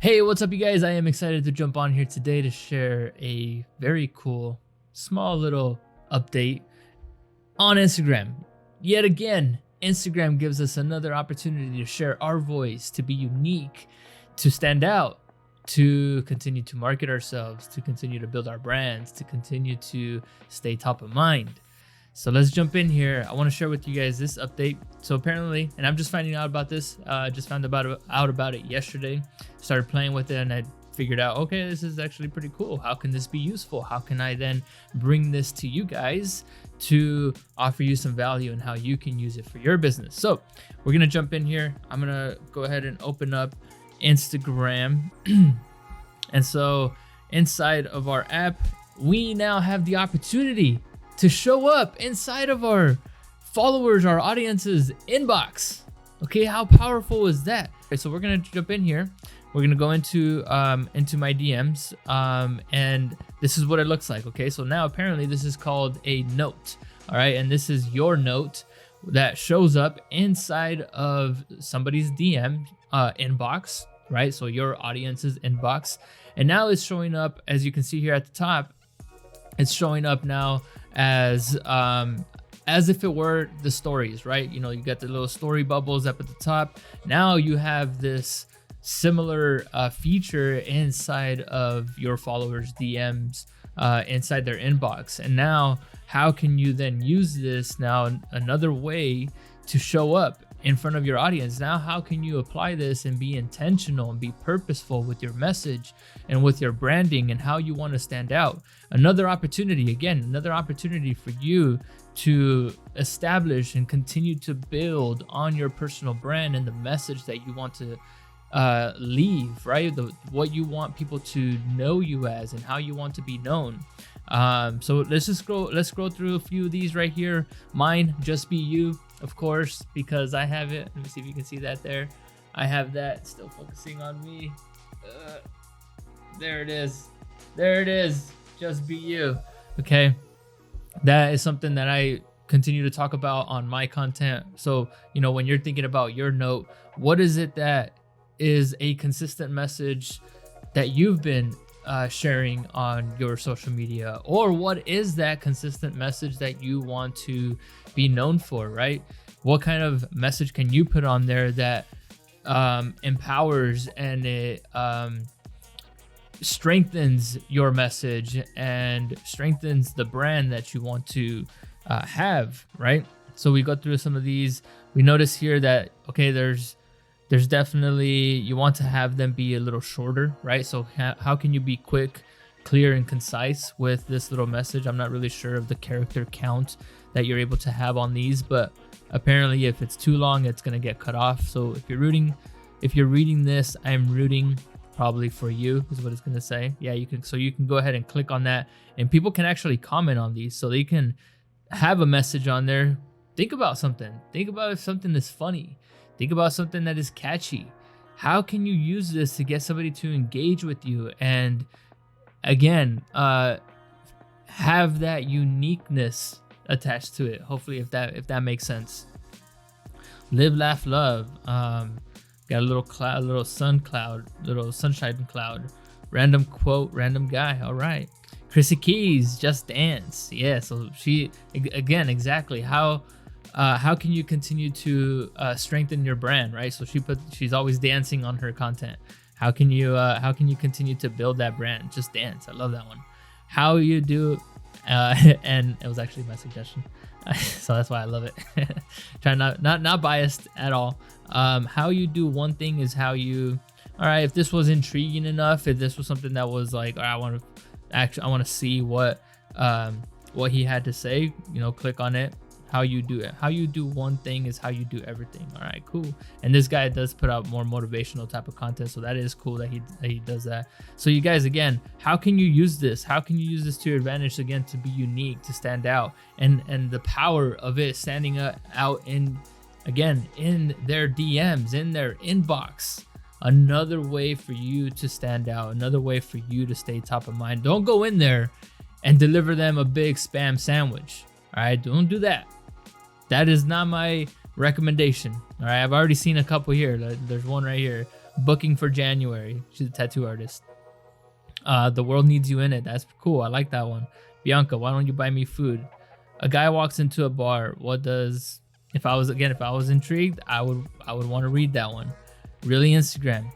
Hey, what's up, you guys? I am excited to jump on here today to share a very cool, small little update on Instagram. Yet again, Instagram gives us another opportunity to share our voice, to be unique, to stand out, to continue to market ourselves, to continue to build our brands, to continue to stay top of mind. So let's jump in here. I want to share with you guys this update. So apparently, and I'm just finding out about this, just found out about it yesterday, started playing with it, and I figured out, okay, this is actually pretty cool. How can this be useful? How can I then bring this to you guys to offer you some value and how you can use it for your business? So we're going to jump in here. I'm going to go ahead and open up Instagram. And so inside of our app, we now have the opportunity to show up inside of our followers, our audience's inbox. Okay, how powerful is that? Okay, so we're gonna jump in here. We're gonna go into my DMs, and this is what it looks like. Okay, so now apparently this is called a note. All right, and this is your note that shows up inside of somebody's DM inbox, right? So your audience's inbox, and now it's showing up, as you can see here at the top. It's showing up now as if it were the stories, right? You know, you got the little story bubbles up at the top. Now you have this similar feature inside of your followers' DMs, inside their inbox. And now, how can you then use this now another way to show up in front of your audience? Now, how can you apply this and be intentional and be purposeful with your message and with your branding and how you want to stand out? Another opportunity for you to establish and continue to build on your personal brand and the message that you want to leave, right? What you want people to know you as and how you want to be known. So let's scroll through a few of these right here. Mine, just be you, of course, because I have it. Let me see if you can see that there. I have that still focusing on me. There it is. Just be you. Okay. That is something that I continue to talk about on my content. So, you know, when you're thinking about your note, what is it that is a consistent message that you've been sharing on your social media? Or what is that consistent message that you want to be known for, right? What kind of message can you put on there that empowers and it strengthens your message and strengthens the brand that you want to have, right? So we go through some of these. We notice here that, okay, there's definitely, you want to have them be a little shorter, right? So how can you be quick, clear, and concise with this little message? I'm not really sure of the character count that you're able to have on these, but apparently if it's too long, it's going to get cut off. So if you're reading this, I'm rooting probably for you, is what it's going to say. Yeah, you can go ahead and click on that, and people can actually comment on these, so they can have a message on there. Think about something if something is funny. Think about something that is catchy. How can you use this to get somebody to engage with you? And again, have that uniqueness attached to it. Hopefully, if that makes sense. Live, laugh, love. Got a little cloud, a little sun cloud, little sunshine cloud. Random quote, random guy. All right. Chrissy Keys, just dance. Yeah. So she, again, exactly how can you continue to strengthen your brand, right? So she's always dancing on her content. How can you continue to build that brand? Just dance. I love that one. How you do, and it was actually my suggestion, so that's why I love it. Try not biased at all. How you do one thing is how you. All right, if this was intriguing enough, if this was something that was like, all right, I want to see what he had to say. You know, click on it. How you do it. How you do one thing is how you do everything. All right, cool. And this guy does put out more motivational type of content, so that is cool that he does that. So you guys, again, how can you use this? How can you use this to your advantage, again, to be unique, to stand out, and the power of it standing out in their DMs, in their inbox. Another way for you to stand out, another way for you to stay top of mind. Don't go in there and deliver them a big spam sandwich. All right, don't do that. That is not my recommendation. All right, I've already seen a couple here. There's one right here booking for January. She's a tattoo artist. The world needs you in it. That's cool. I like that one. Bianca, why don't you buy me food? A guy walks into a bar. What does, if I was intrigued, I would want to read that one. Really Instagram.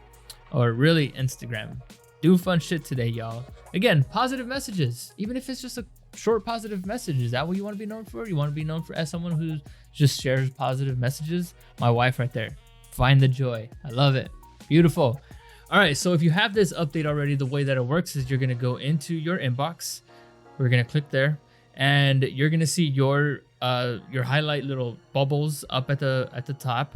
Do fun shit today, y'all. Again, positive messages. Even if it's just a short positive message. Is that what you want to be known for? You want to be known for as someone who just shares positive messages? My wife right there. Find the joy. I love it. Beautiful. All right, so if you have this update already, the way that it works is you're gonna go into your inbox. We're gonna click there, and you're gonna see your highlight little bubbles up at the top,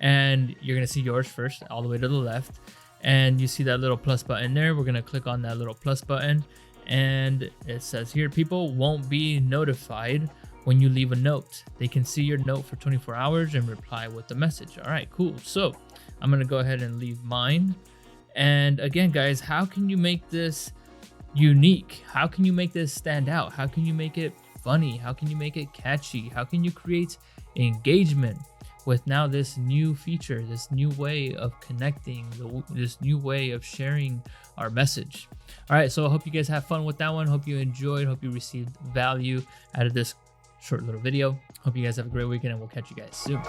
and you're gonna see yours first, all the way to the left, and you see that little plus button there. We're gonna click on that little plus button, and it says here, people won't be notified when you leave a note. They can see your note for 24 hours and reply with the message. All right, cool. So I'm gonna go ahead and leave mine. And again, guys, how can you make this unique? How can you make this stand out? How can you make it funny? How can you make it catchy? How can you create engagement with now this new feature, this new way of connecting, this new way of sharing our message? All right, so I hope you guys have fun with that one. Hope you enjoyed. Hope you received value out of this short little video. Hope you guys have a great weekend, and we'll catch you guys soon.